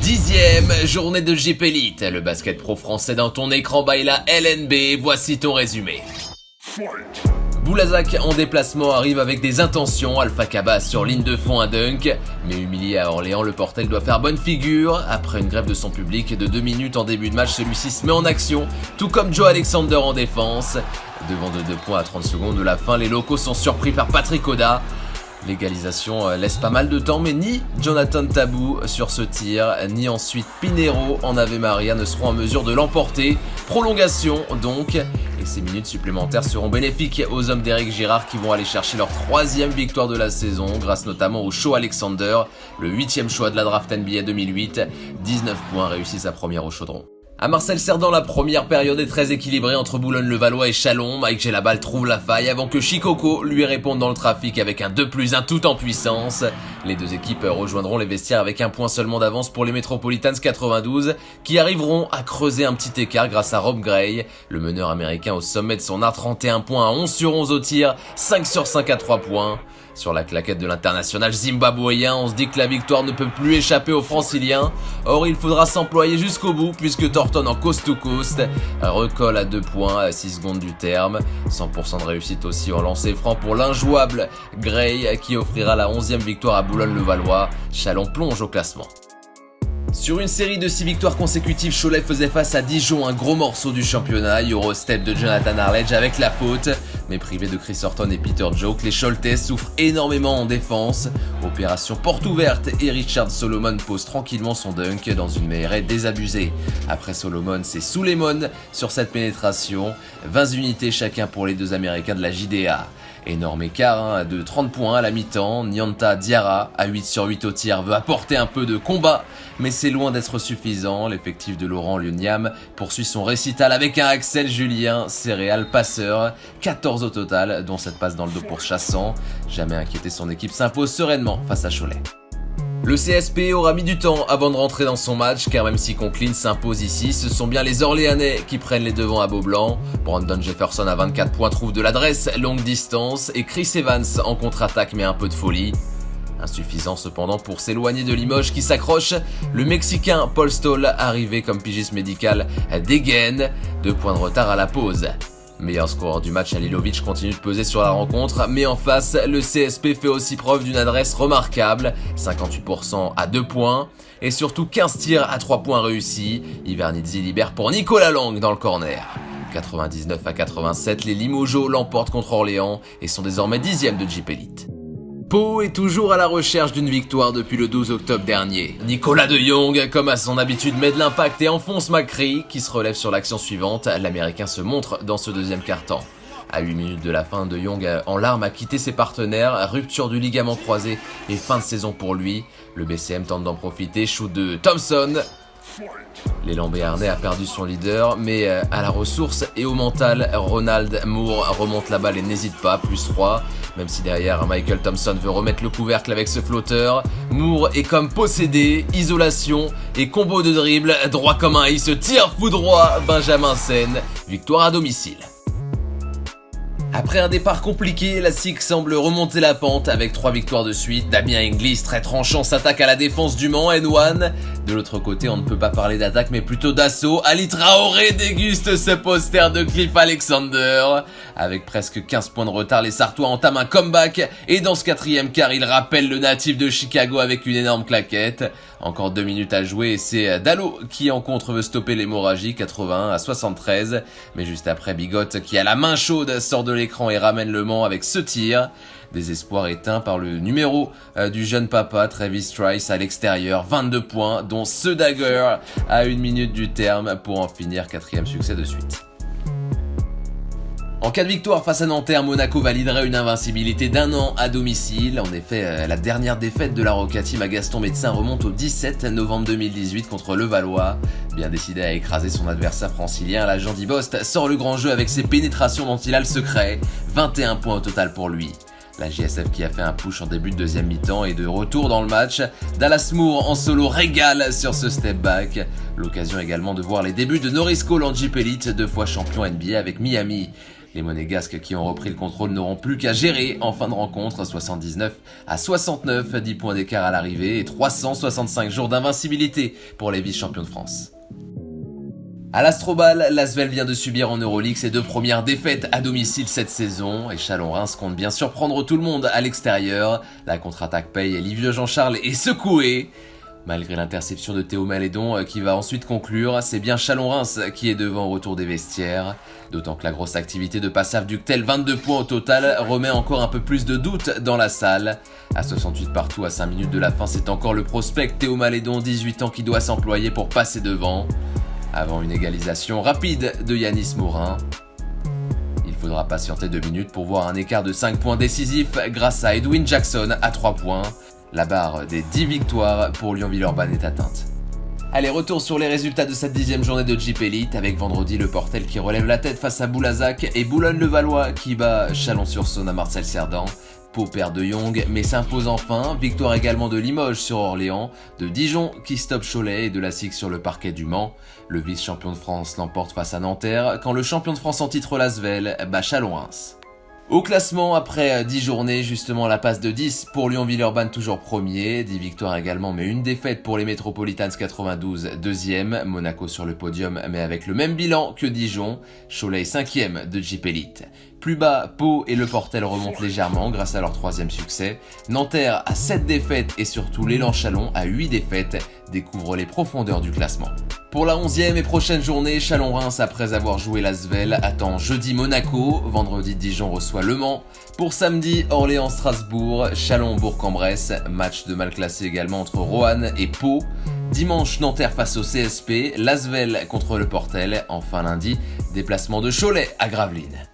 10e journée de JP Elite, le basket pro français dans ton écran by la LNB, voici ton résumé. Boulazac en déplacement arrive avec des intentions, Alpha Cabas sur ligne de fond un dunk, mais humilié à Orléans, le Portel doit faire bonne figure. Après une grève de son public de 2 minutes en début de match, celui-ci se met en action, tout comme Joe Alexander en défense. Devant de 2 points à 30 secondes de la fin, les locaux sont surpris par Patrick Oda. L'égalisation laisse pas mal de temps, mais ni Jonathan Tabou sur ce tir, ni ensuite Pinheiro en Ave Maria ne seront en mesure de l'emporter. Prolongation donc, et ces minutes supplémentaires seront bénéfiques aux hommes d'Éric Girard qui vont aller chercher leur 3e victoire de la saison, grâce notamment au Shaw Alexander, le 8e choix de la draft NBA 2008, 19 points réussis sa première au chaudron. À Marcel Cerdan, la première période est très équilibrée entre Boulogne-le-Valois et Chalon. Mike Gelabal trouve la faille avant que Chikoko lui réponde dans le trafic avec un 2+1 tout en puissance. Les deux équipes rejoindront les vestiaires avec un point seulement d'avance pour les Metropolitans 92 qui arriveront à creuser un petit écart grâce à Rob Gray. Le meneur américain au sommet de son art, 31 points à 11 sur 11 au tir, 5 sur 5 à 3 points. Sur la claquette de l'international zimbabwéen, on se dit que la victoire ne peut plus échapper aux franciliens. Or, il faudra s'employer jusqu'au bout puisque Thornton en coast-to-coast recolle à 2 points à 6 secondes du terme. 100% de réussite aussi en lancer franc pour l'injouable Gray qui offrira la 11e victoire à Boulogne-le-Valois. Chalon plonge au classement. Sur une série de 6 victoires consécutives, Cholet faisait face à Dijon, un gros morceau du championnat. Eurostep de Jonathan Arledge avec la faute. Mais privé de Chris Horton et Peter Joke, les Choletais souffrent énormément en défense. Opération porte ouverte et Richard Solomon pose tranquillement son dunk dans une mêlée désabusée. Après Solomon, c'est Souleymon sur cette pénétration. 20 unités chacun pour les deux Américains de la JDA. Énorme écart de 30 points à la mi-temps. Nyanta Diarra, à 8 sur 8 au tir, veut apporter un peu de combat, mais c'est loin d'être suffisant. L'effectif de Laurent Lyoniam poursuit son récital avec un Axel Julien, céréal passeur, 14 au total, dont 7 passes dans le dos pour Chassan. Jamais inquiété, son équipe s'impose sereinement face à Cholet. Le CSP aura mis du temps avant de rentrer dans son match, car même si Conklin s'impose ici, ce sont bien les Orléanais qui prennent les devants à Beaublanc. Brandon Jefferson à 24 points trouve de l'adresse longue distance et Chris Evans en contre-attaque met un peu de folie. Insuffisant cependant pour s'éloigner de Limoges qui s'accroche. Le Mexicain Paul Stoll, arrivé comme pigiste médical, dégaine. 2 points de retard à la pause. Meilleur scoreur du match, Halilovic continue de peser sur la rencontre, mais en face, le CSP fait aussi preuve d'une adresse remarquable, 58% à 2 points, et surtout 15 tirs à 3 points réussis. Ivernizzi libère pour Nicolas Lang dans le corner. 99 à 87, les Limogeaux l'emportent contre Orléans et sont désormais 10e de JP Elite. Pau est toujours à la recherche d'une victoire depuis le 12 octobre dernier. Nicolas de Jong, comme à son habitude, met de l'impact et enfonce McCree, qui se relève sur l'action suivante. L'Américain se montre dans ce deuxième quart-temps. À 8 minutes de la fin, de Jong en larmes a quitté ses partenaires, rupture du ligament croisé et fin de saison pour lui. Le BCM tente d'en profiter, shoot de Thompson. L'élan béarnais a perdu son leader, mais à la ressource et au mental, Ronald Moore remonte la balle et n'hésite pas, +3. Même si derrière, Michael Thompson veut remettre le couvercle avec ce flotteur, Moore est comme possédé, isolation et combo de dribble, droit comme un il se tire foudroie, Benjamin Sen, victoire à domicile. Après un départ compliqué, la SIC semble remonter la pente avec 3 victoires de suite. Damien Inglis, très tranchant, s'attaque à la défense du Mans, N1. De l'autre côté, on ne peut pas parler d'attaque mais plutôt d'assaut. Ali Traoré déguste ce poster de Cliff Alexander. Avec presque 15 points de retard, les Sartois entament un comeback. Et dans ce 4e quart, il rappelle le natif de Chicago avec une énorme claquette. Encore 2 minutes à jouer et c'est Dallo qui en contre veut stopper l'hémorragie, 81 à 73. Mais juste après, Bigotte qui a la main chaude sort de l'écran et ramène le Mans avec ce tir. Désespoir éteint par le numéro du jeune papa Travis Trice à l'extérieur, 22 points dont ce dagger à 1 minute du terme pour en finir 4e succès de suite. En cas de victoire face à Nanterre, Monaco validerait une invincibilité d'1 an à domicile. En effet, la dernière défaite de la Roca Team à Gaston Médecin remonte au 17 novembre 2018 contre Levallois. Bien décidé à écraser son adversaire francilien, l'agent d'Ibost sort le grand jeu avec ses pénétrations dont il a le secret. 21 points au total pour lui. La JSF qui a fait un push en début de 2e mi-temps est de retour dans le match. Dallas Moore en solo régale sur ce step back. L'occasion également de voir les débuts de Norris Cole en JP Elite, 2 fois champion NBA avec Miami. Les Monégasques qui ont repris le contrôle n'auront plus qu'à gérer en fin de rencontre, 79-69, 10 points d'écart à l'arrivée et 365 jours d'invincibilité pour les vice-champions de France. À l'Astrobal, l'Asvel vient de subir en Euroleague ses 2 premières défaites à domicile cette saison et Chalon-Reims compte bien surprendre tout le monde à l'extérieur. La contre-attaque paye et Livieux Jean-Charles est secoué. Malgré l'interception de Théo Malédon qui va ensuite conclure, c'est bien Chalon-Reims qui est devant au retour des vestiaires. D'autant que la grosse activité de Passav Ductel, 22 points au total, remet encore un peu plus de doute dans la salle. À 68 partout à 5 minutes de la fin, c'est encore le prospect Théo Malédon, 18 ans, qui doit s'employer pour passer devant. Avant une égalisation rapide de Yanis Morin. Il faudra patienter 2 minutes pour voir un écart de 5 points décisif grâce à Edwin Jackson à 3 points. La barre des 10 victoires pour Lyon-Villeurbanne est atteinte. Allez, retour sur les résultats de cette 10e journée de Jeep Elite avec vendredi le Portel qui relève la tête face à Boulazac et Boulogne-le-Valois qui bat Chalon-sur-Saône à Marcel Cerdan. Pau perd de Young mais s'impose enfin. Victoire également de Limoges sur Orléans, de Dijon qui stoppe Cholet et de la SIG sur le parquet du Mans. Le vice-champion de France l'emporte face à Nanterre quand le champion de France en titre l'Asvel bat Chalon-Reims. Au classement, après 10 journées, justement la passe de 10 pour Lyon-Villeurbanne toujours premier, 10 victoires également mais une défaite pour les Metropolitans 92 deuxième, Monaco sur le podium mais avec le même bilan que Dijon, Cholet 5e de Jeep Elite. Plus bas, Pau et le Portel remontent légèrement grâce à leur 3e succès. Nanterre a 7 défaites et surtout l'élan Chalon a 8 défaites, découvre les profondeurs du classement. Pour la 11e et prochaine journée, Chalon-Reims, après avoir joué l'Asvel, attend jeudi Monaco, vendredi Dijon reçoit Le Mans. Pour samedi, Orléans-Strasbourg, Chalon-Bourg-en-Bresse, match de mal classé également entre Roanne et Pau. Dimanche, Nanterre face au CSP, l'Asvel contre le Portel. Enfin lundi, déplacement de Cholet à Gravelines.